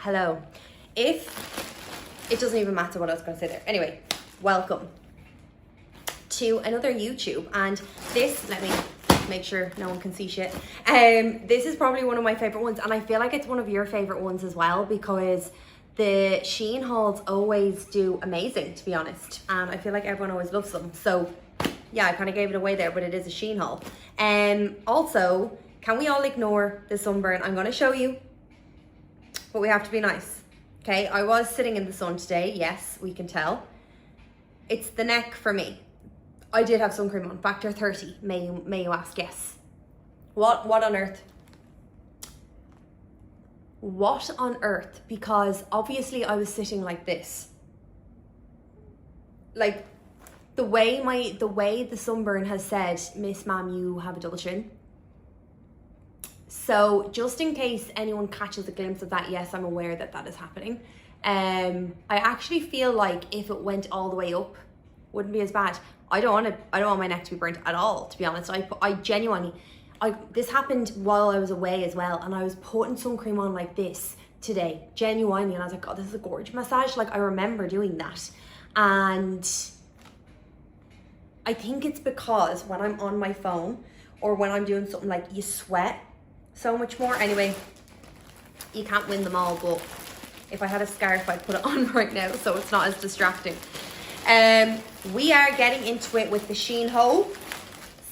Hello. If it doesn't even matter what I was going to say there. Anyway, welcome to another YouTube. And this, let me make sure no one can see shit. This is probably one of my favorite ones, and I feel like it's one of your favorite ones as well, because the Shein hauls always do amazing, to be honest. And I feel like everyone always loves them. So yeah, I kind of gave it away there, but it is a Shein haul. Also, can we all ignore the sunburn? I'm going to show you, but we have to be nice. Okay, I was sitting in the sun today. Yes, we can tell. It's the neck for me. I did have sun cream on, factor 30, may you ask? Yes. What on earth? What on earth? Because obviously I was sitting like this. Like the way the sunburn has said, Miss Ma'am, you have a double chin. So just in case anyone catches a glimpse of that, yes, I'm aware that that is happening. I actually feel like if it went all the way up, wouldn't be as bad. I don't want my neck to be burnt at all, to be honest. I genuinely, this happened while I was away as well, and I was putting sun cream on like this today, genuinely, and I was like, God, this is a gorge massage. Like, I remember doing that. And I think it's because when I'm on my phone or when I'm doing something, like, you sweat so much more. Anyway, you can't win them all, but if I had a scarf, I'd put it on right now so it's not as distracting. We are getting into it with the Shein haul.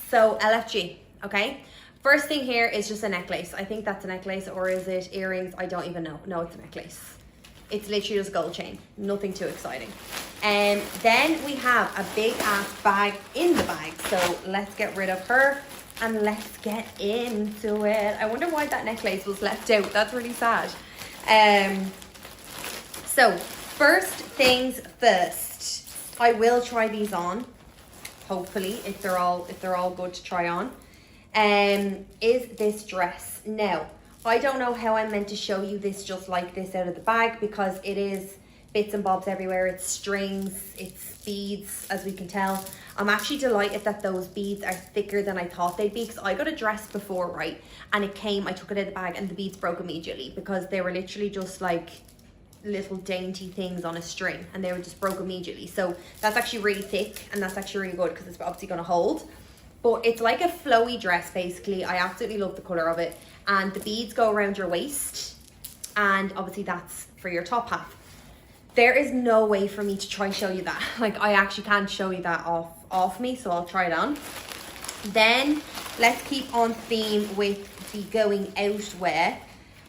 So LFG, okay? First thing here is just a necklace. I think that's a necklace, or is it earrings? I don't even know. No, it's a necklace. It's literally just a gold chain. Nothing too exciting. Then we have a big ass bag in the bag. So let's get rid of her and let's get into it. I wonder why that necklace was left out. That's really sad. So first things first. I will try these on, hopefully, if they're all good to try on. Is this dress. Now, I don't know how I'm meant to show you this just like this out of the bag, because it is bits and bobs everywhere. It's strings, it's beads, as we can tell. I'm actually delighted that those beads are thicker than I thought they'd be, because I got a dress before, right? And it came, I took it out of the bag and the beads broke immediately, because they were literally just like little dainty things on a string, and they were just broke immediately. So that's actually really thick, and that's actually really good because it's obviously going to hold. But it's like a flowy dress, basically. I absolutely love the color of it, and the beads go around your waist, and obviously that's for your top half. There is no way for me to try show you that. Like, I actually can't show you that off me, so I'll try it on. Then let's keep on theme with the going out wear.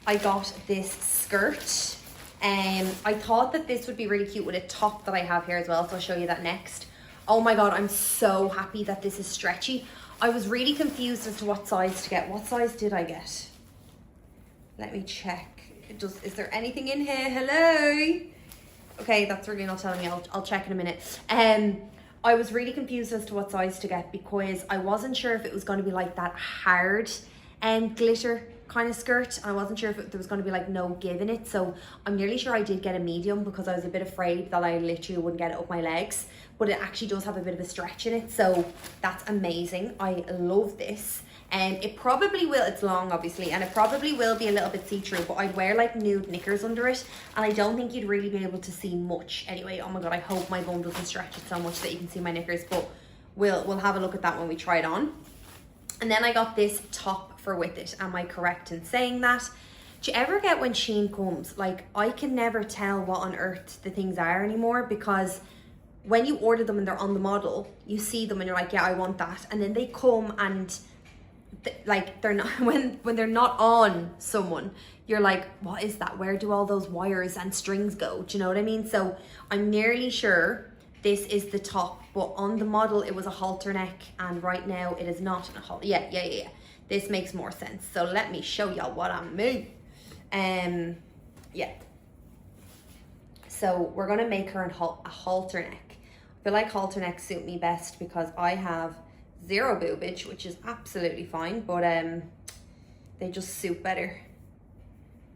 I got this skirt. I thought that this would be really cute with a top that I have here as well, so I'll show you that next. Oh my God, I'm so happy that this is stretchy. I was really confused as to what size to get. What size did I get? Let me check. Is there anything in here? Hello? Okay, that's really not telling me. I'll check in a minute. I was really confused as to what size to get, because I wasn't sure if it was going to be like that hard glitter kind of skirt. I wasn't sure if there was going to be like no give in it, so I'm nearly sure I did get a medium, because I was a bit afraid that I literally wouldn't get it up my legs. But it actually does have a bit of a stretch in it, so that's amazing. I love this. And it probably will, it's long obviously, and it probably will be a little bit see-through, but I'd wear like nude knickers under it, and I don't think you'd really be able to see much anyway. Oh my God, I hope my bum doesn't stretch it so much that you can see my knickers, but we'll have a look at that when we try it on. And then I got this top for with it. Am I correct in saying that? Do you ever get when Shein comes, like, I can never tell what on earth the things are anymore, because when you order them and they're on the model, you see them and you're like, yeah, I want that. And then they come and like, they're not, when they're not on someone, you're like, what is that? Where do all those wires and strings go? Do you know what I mean? So I'm nearly sure this is the top, but on the model it was a halter neck, and right now it is not a halter. Yeah. This makes more sense. So let me show y'all what I mean. Yeah. So we're gonna make her a halter neck. I feel like halter necks suit me best because I have zero boobage, which is absolutely fine, but they just suit better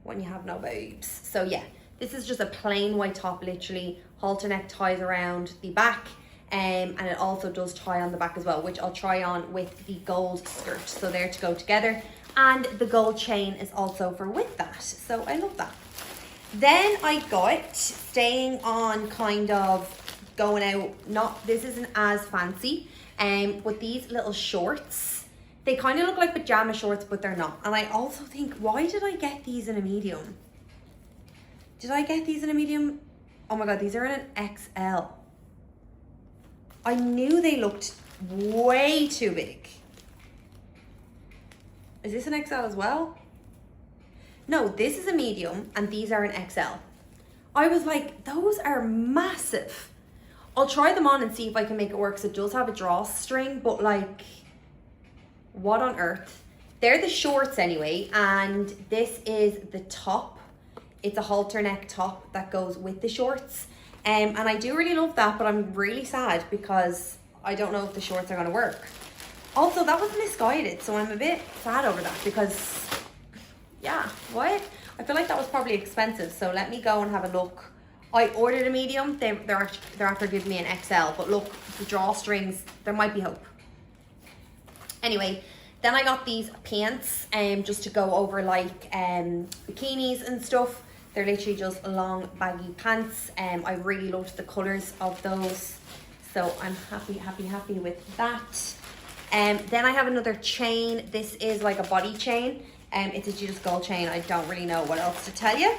when you have no boobs. So yeah, this is just a plain white top, literally. Halter neck ties around the back, and it also does tie on the back as well, which I'll try on with the gold skirt. So they're to go together, and the gold chain is also for with that. So I love that. Then I got, staying on kind of going out, this isn't as fancy, but these little shorts, they kind of look like pajama shorts, but they're not. And I also think, why did I get these in a medium? Did I get these in a medium? Oh my God, these are in an XL. I knew they looked way too big. Is this an XL as well? No, this is a medium and these are an XL. I was like, those are massive. I'll try them on and see if I can make it work. So it does have a drawstring, but like, what on earth? They're the shorts anyway, and this is the top. It's a halter neck top that goes with the shorts. And I do really love that, but I'm really sad because I don't know if the shorts are gonna work. Also, that was misguided, so I'm a bit sad over that because, yeah, what? I feel like that was probably expensive, so let me go and have a look. I ordered a medium, they're after giving me an XL, but look, the drawstrings, there might be hope. Anyway, then I got these pants just to go over like bikinis and stuff. They're literally just long baggy pants. I really loved the colours of those, so I'm happy with that. Then I have another chain. This is like a body chain. It's a Judas gold chain. I don't really know what else to tell you.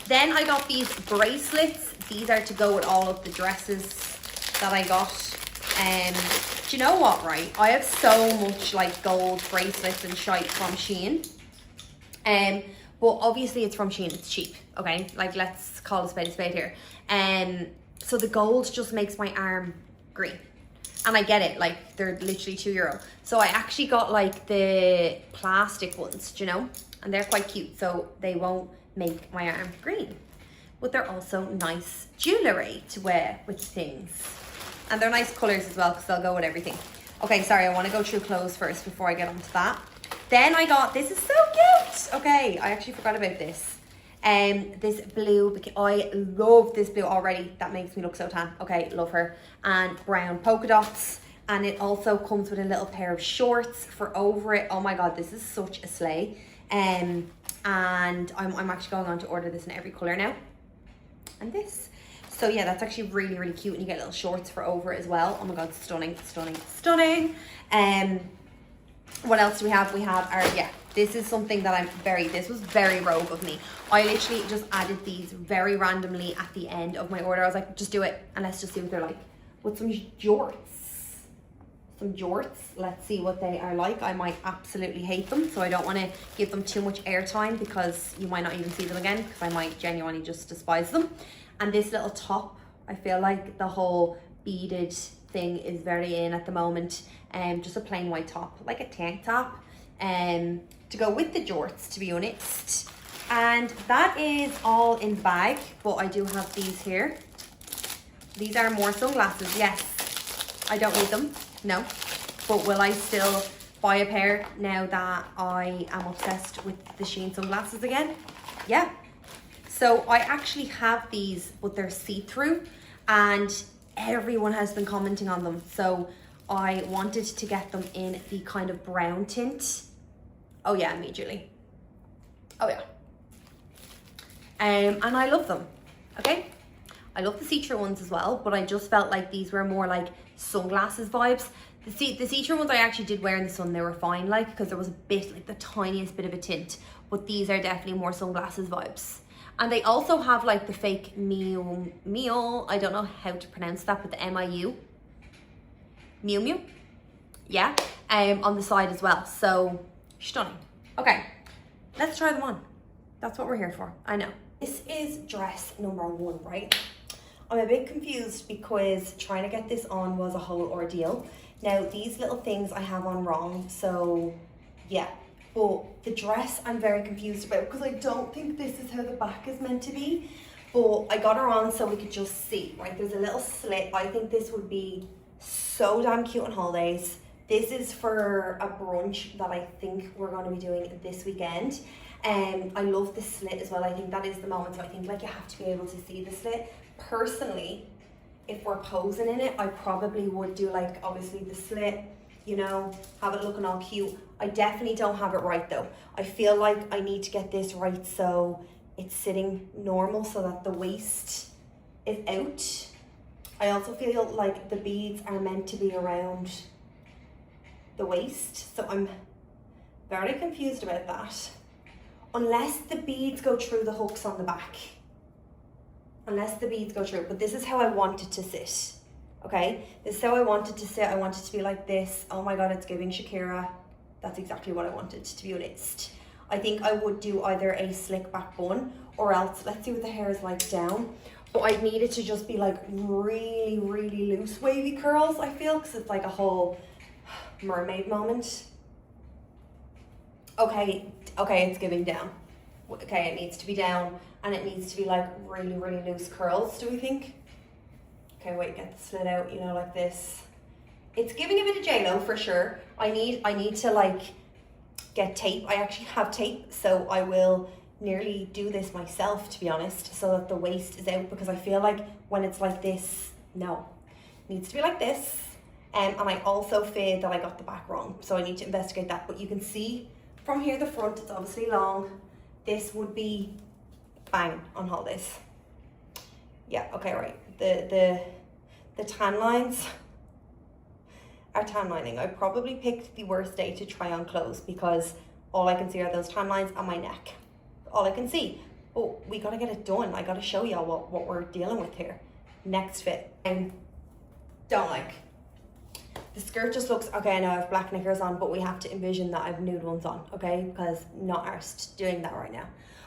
Then I got these bracelets. These are to go with all of the dresses that I got. Do you know what, right? I have so much like gold bracelets and shite from Shein. But obviously it's from Shein, it's cheap, okay? Like, let's call a spade here. So the gold just makes my arm green. And I get it, like, they're literally €2. So I actually got like the plastic ones, do you know? And they're quite cute, so they won't make my arm green. But they're also nice jewellery to wear with things. And they're nice colours as well, because they'll go with everything. Okay, sorry, I want to go through clothes first before I get onto that. Then I got, this is so cute. Okay, I actually forgot about this. This blue, I love this blue already. That makes me look so tan. Okay, love her. And brown polka dots. And it also comes with a little pair of shorts for over it. Oh my God, this is such a slay. And I'm actually going on to order this in every colour now. And this. So yeah, that's actually really, really cute. And you get little shorts for over it as well. Oh my God, stunning, stunning, stunning. What else do we have? We have our, yeah, this is something that this was very rogue of me. I literally just added these very randomly at the end of my order. I was like, just do it and let's just see what they're like. With some jorts. Let's see what they are like. I might absolutely hate them, so I don't want to give them too much airtime because you might not even see them again, because I might genuinely just despise them. And this little top, I feel like the whole beaded thing is very in at the moment. Just a plain white top, like a tank top, to go with the jorts, to be honest. And that is all in the bag, but I do have these here. These are more sunglasses, yes. I don't need them, no. But will I still buy a pair now that I am obsessed with the Shein sunglasses again? Yeah. So I actually have these, but they're see-through, and everyone has been commenting on them. So I wanted to get them in the kind of brown tint. Oh yeah, immediately. Oh yeah. And I love them, okay? I love the see-through ones as well, but I just felt like these were more like sunglasses vibes. The see-through ones I actually did wear in the sun, they were fine, like, because there was a bit, like the tiniest bit of a tint, but these are definitely more sunglasses vibes. And they also have like the fake Miu, I don't know how to pronounce that, but the M-I-U. Miu Miu, yeah, on the side as well. So stunning. Okay, let's try them on. That's what we're here for. I know. This is dress number 1, right? I'm a bit confused because trying to get this on was a whole ordeal. Now these little things I have on wrong, so yeah. But the dress I'm very confused about because I don't think this is how the back is meant to be. But I got her on so we could just see, right? There's a little slit. I think this would be so damn cute on holidays. This is for a brunch that I think we're going to be doing this weekend. I love the slit as well. I think that is the moment. So I think like you have to be able to see the slit. Personally, if we're posing in it, I probably would do like obviously the slit, you know, have it looking all cute. I definitely don't have it right though. I feel like I need to get this right so it's sitting normal so that the waist is out. I also feel like the beads are meant to be around the waist, so I'm very confused about that. Unless the beads go through the hooks on the back. Unless the beads go through, but this is how I want it to sit. Okay, this is how I want it to sit. I want it to be like this. Oh my God, it's giving Shakira. That's exactly what I wanted, to be honest. I think I would do either a slick back bun or else, let's see what the hair is like down. But I'd need it to just be like really, really loose wavy curls, I feel, because it's like a whole mermaid moment. Okay, it's giving down. Okay, it needs to be down and it needs to be like really, really loose curls, do we think? Okay, wait, get the slit out, you know, like this. It's giving a bit of J-Lo for sure. I need to like get tape. I actually have tape, so I will nearly do this myself, to be honest, so that the waist is out, because I feel like when it's like this, no, it needs to be like this. And I also fear that I got the back wrong, so I need to investigate that. But you can see from here, the front, it's obviously long. This would be bang on holidays. Yeah, okay, right. The tan lines are tan lining. I probably picked the worst day to try on clothes because all I can see are those tan lines on my neck. All I can see. Oh, we gotta get it done. I gotta show y'all what we're dealing with here. Next fit. Don't like. The skirt just looks, okay, I know I have black knickers on, but we have to envision that I have nude ones on, okay? Because I'm not arsed doing that right now.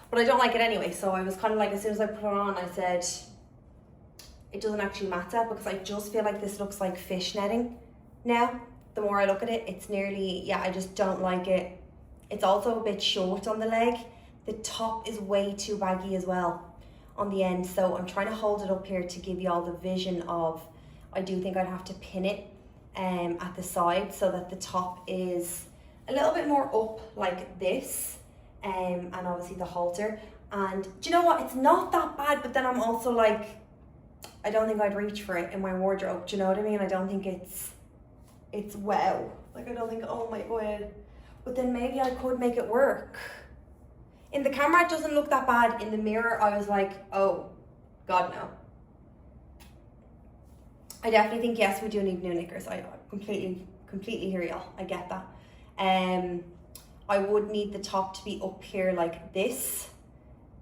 But I don't like it anyway, so I was kind of like, as soon as I put it on, I said, it doesn't actually matter, because I just feel like this looks like fishnetting now. The more I look at it, it's nearly, yeah, I just don't like it. It's also a bit short on the leg. The top is way too baggy as well on the end, so I'm trying to hold it up here to give you all the vision of, I do think I'd have to pin it at the side so that the top is a little bit more up like this, and obviously the halter. And do you know what, it's not that bad, but then I'm also like, I don't think I'd reach for it in my wardrobe, do you know what I mean? I don't think it's wow, like I don't think, oh my God, but then maybe I could make it work. In the camera it doesn't look that bad. In the mirror I was like, oh God, no. I definitely think, yes, we do need new knickers. I completely hear y'all. I get that. I would need the top to be up here like this,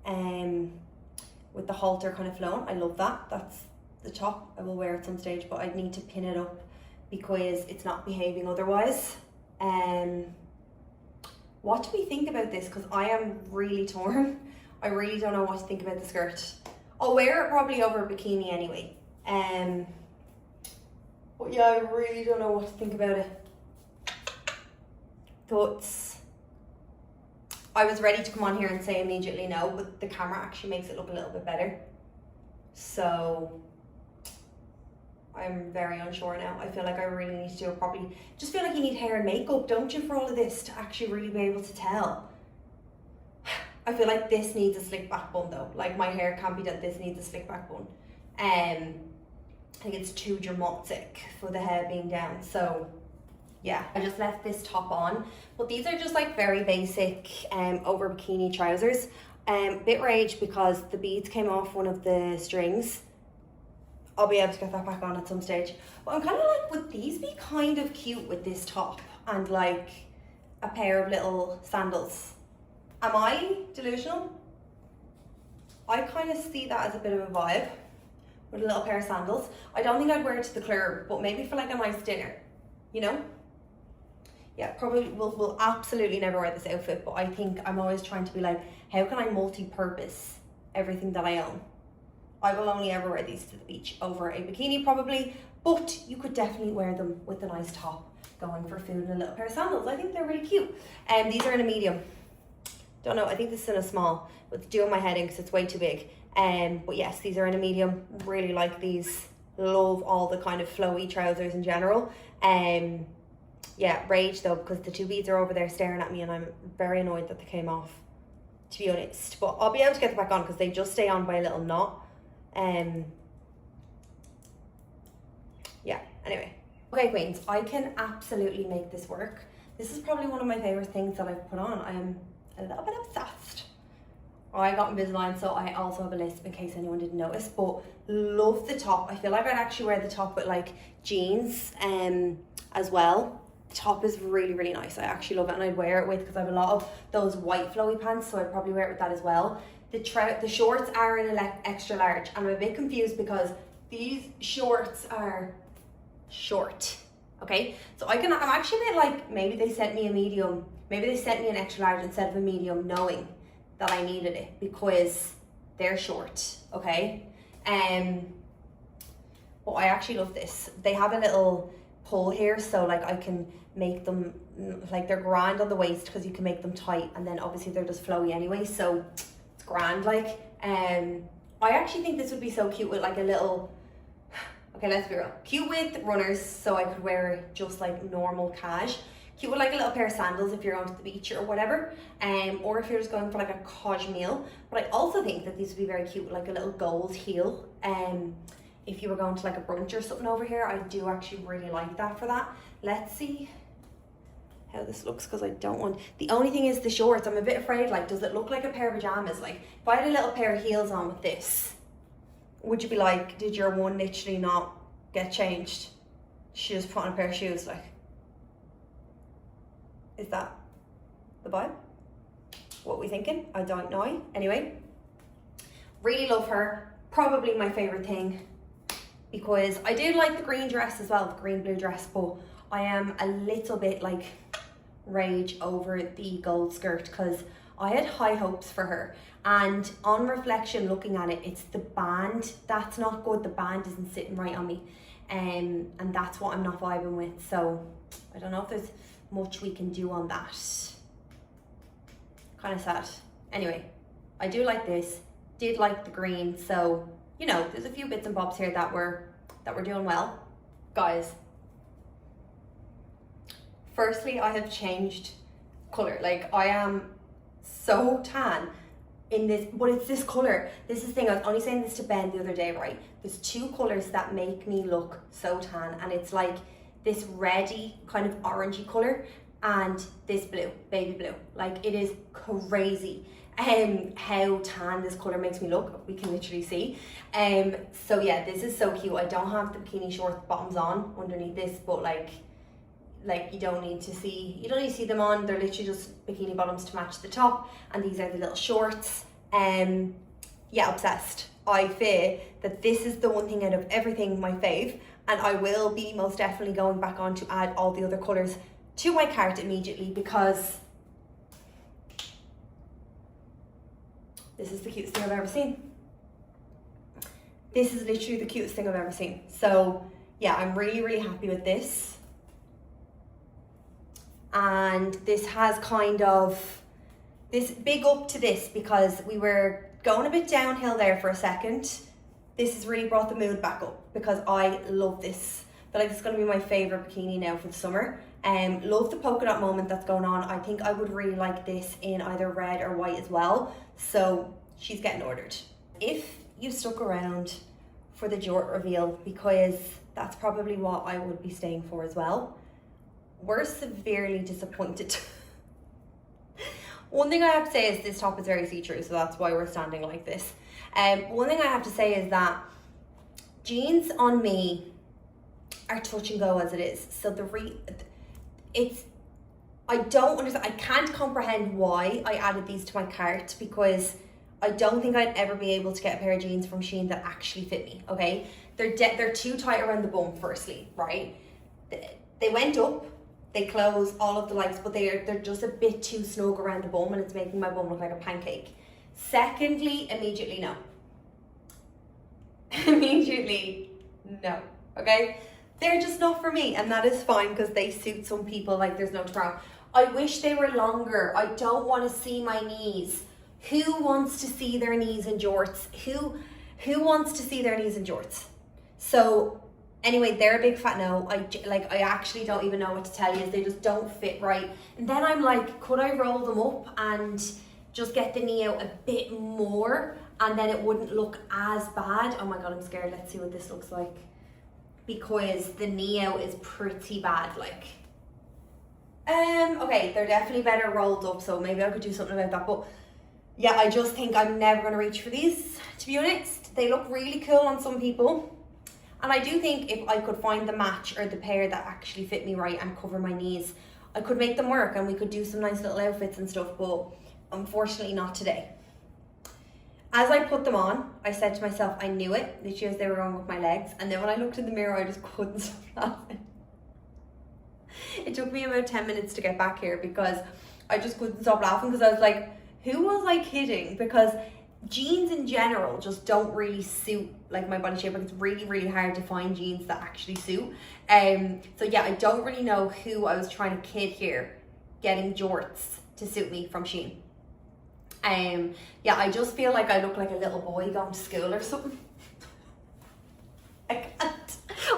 with the halter kind of flowing. I love that. That's the top. I will wear it some stage, but I'd need to pin it up because it's not behaving otherwise. What do we think about this? Because I am really torn. I really don't know what to think about the skirt. I'll wear it probably over a bikini anyway. But yeah, I really don't know what to think about it. Thoughts? I was ready to come on here and say immediately no, but the camera actually makes it look a little bit better. So I'm very unsure now. I feel like I really need to do it properly. Just feel like you need hair and makeup, don't you, for all of this to actually really be able to tell. I feel like this needs a slick back bun though. Like my hair can't be done, this needs a slick back bun. I think it's too dramatic for the hair being down. So yeah, I just left this top on, but these are just like very basic over bikini trousers. Bit rage because the beads came off one of the strings. I'll be able to get that back on at some stage. But I'm kind of like, would these be kind of cute with this top and like a pair of little sandals? Am I delusional? I kind of see that as a bit of a vibe with a little pair of sandals. I don't think I'd wear it to the club, but maybe for like a nice dinner, you know? Yeah, probably we'll absolutely never wear this outfit, but I think I'm always trying to be like, how can I multi-purpose everything that I own? I will only ever wear these to the beach over a bikini probably, but you could definitely wear them with a nice top, going for food and a little pair of sandals. I think they're really cute. And these are in a medium. Don't know, I think this is in a small, but it's doing my head in because it's way too big. But yes, these are in a medium. Really like these. Love all the kind of flowy trousers in general. Yeah, rage though, because the two beads are over there staring at me and I'm very annoyed that they came off, to be honest. But I'll be able to get them back on because they just stay on by a little knot. Yeah, anyway. Okay, queens, I can absolutely make this work. This is probably one of my favorite things that I've put on. I am a little bit obsessed. I got Invisalign, so I also have a list in case anyone didn't notice. But love the top. I feel like I'd actually wear the top with like jeans as well. The top is really, really nice. I actually love it, and I'd wear it with, because I have a lot of those white flowy pants, so I'd probably wear it with that as well. The shorts are in an extra large, and I'm a bit confused because these shorts are short. Okay, so I'm actually a bit like, maybe they sent me a medium, maybe they sent me an extra large instead of a medium, knowing that I needed it because they're short. Okay, but I actually love this. They have a little pull here, so like I can make them, like they're grand on the waist because you can make them tight, and then obviously they're just flowy anyway, so it's grand. Like I actually think this would be so cute with like a little, okay, let's be real, cute with runners, so I could wear it just like normal cash. Cute with like a little pair of sandals if you're going to the beach or whatever, or if you're just going for like a casual meal. But I also think that these would be very cute with like a little gold heel. If you were going to like a brunch or something over here, I do actually really like that for that. Let's see how this looks, because I don't want, the only thing is the shorts. I'm a bit afraid, like, does it look like a pair of pajamas? Like, if I had a little pair of heels on with this, would you be like, did your one literally not get changed? She just put on a pair of shoes, like. Is that the vibe? What are we thinking? I don't know. Anyway, really love her. Probably my favorite thing, because I did like the green dress as well, the green blue dress, but I am a little bit like rage over the gold skirt because I had high hopes for her, and on reflection looking at it, it's the band that's not good. The band isn't sitting right on me, and that's what I'm not vibing with. So I don't know if there's much we can do on that. Kind of sad. Anyway, I do like this, did like the green, so you know, there's a few bits and bobs here that we're doing well. Guys, firstly, I have changed color. Like, I am so tan in this, but it's this color. This is the thing, I was only saying this to Ben the other day, right? There's two colors that make me look so tan, and it's like this reddy kind of orangey color and this blue, baby blue. Like, it is crazy how tan this color makes me look. We can literally see. So yeah, this is so cute. I don't have the bikini short bottoms on underneath this, but like you don't need to see them on. They're literally just bikini bottoms to match the top, and these are the little shorts. Yeah, obsessed. I fear that this is the one thing out of everything my fave, and I will be most definitely going back on to add all the other colours to my cart immediately, because this is the cutest thing I've ever seen. This is literally the cutest thing I've ever seen. So yeah, I'm really, really happy with this. And this has kind of, this big up to this, because we were going a bit downhill there for a second. This has really brought the mood back up, because I love this. I feel like it's going to be my favourite bikini now for the summer. Love the polka dot moment that's going on. I think I would really like this in either red or white as well. So she's getting ordered. If you stuck around for the jort reveal, because that's probably what I would be staying for as well, we're severely disappointed. One thing I have to say is this top is very see-through, so that's why we're standing like this. One thing I have to say is that jeans on me are touch and go as it is. So I don't understand, I can't comprehend why I added these to my cart, because I don't think I'd ever be able to get a pair of jeans from Shein that actually fit me, okay? They're too tight around the bum, firstly, right? They went up, they close all of the likes, but they're just a bit too snug around the bum, and it's making my bum look like a pancake. Secondly, immediately no. Immediately no, okay? They're just not for me, and that is fine, because they suit some people like there's no tomorrow. I wish they were longer. I don't want to see my knees. Who wants to see their knees in jorts? Who wants to see their knees in jorts? So anyway, they're a big fat no. I actually don't even know what to tell you. They just don't fit right. And then I'm like, could I roll them up and just get the knee out a bit more, and then it wouldn't look as bad? Oh my god, I'm scared. Let's see what this looks like, because the knee out is pretty bad. Like, okay, they're definitely better rolled up, so maybe I could do something about that. But yeah, I just think I'm never going to reach for these, to be honest. They look really cool on some people. And I do think if I could find the match or the pair that actually fit me right and cover my knees, I could make them work and we could do some nice little outfits and stuff, but unfortunately not today. As I put them on, I said to myself, I knew it, literally as they were going up my legs. And then when I looked in the mirror, I just couldn't stop laughing. It took me about 10 minutes to get back here because I just couldn't stop laughing because I was like, who was I kidding? Because jeans in general just don't really suit like my body shape. Like it's really, really hard to find jeans that actually suit. So yeah, I don't really know who I was trying to kid here, getting jorts to suit me from Shein. Yeah, I just feel like I look like a little boy going to school or something. I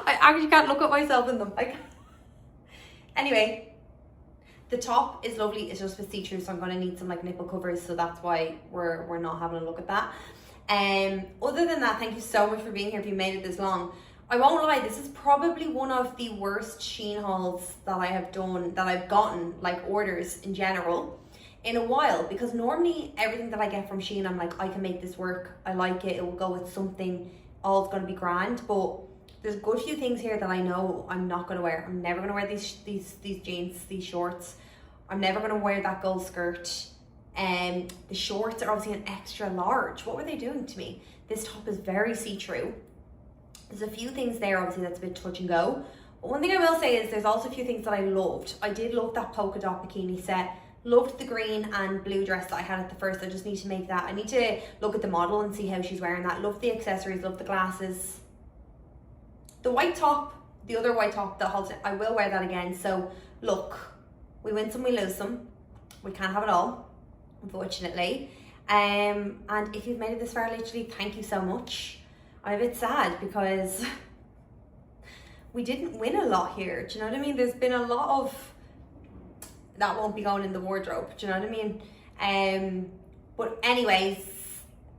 actually can't look at myself in them. Anyway, the top is lovely. It's just with see-through, so I'm going to need some like nipple covers, so that's why we're not having a look at that. Other than that, thank you so much for being here if you made it this long. I won't lie, this is probably one of the worst Shein hauls that I have done, that I've gotten, like orders in general, in a while, because normally everything that I get from Shein, I'm like, I can make this work, I like it, it will go with something, all's going to be grand. But there's a good few things here that I know I'm not going to wear. I'm never going to wear these jeans, these shorts. I'm never going to wear that gold skirt. The shorts are obviously an extra large. What were they doing to me? This top is very see-through. There's a few things there obviously that's a bit touch and go. But one thing I will say is there's also a few things that I loved. I did love that polka dot bikini set. Loved the green and blue dress that I had at the first. I just need to make that. I need to look at the model and see how she's wearing that. Love the accessories, love the glasses. The white top, the other white top that holds it, I will wear that again. So look, we win some, we lose some. We can't have it all, unfortunately. And if you've made it this far, literally, thank you so much. I'm a bit sad because we didn't win a lot here. Do you know what I mean? There's been a lot of that won't be going in the wardrobe. Do you know what I mean? But anyways,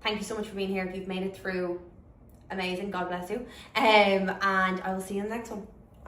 thank you so much for being here. If you've made it through, amazing. God bless you. And I will see you in the next one.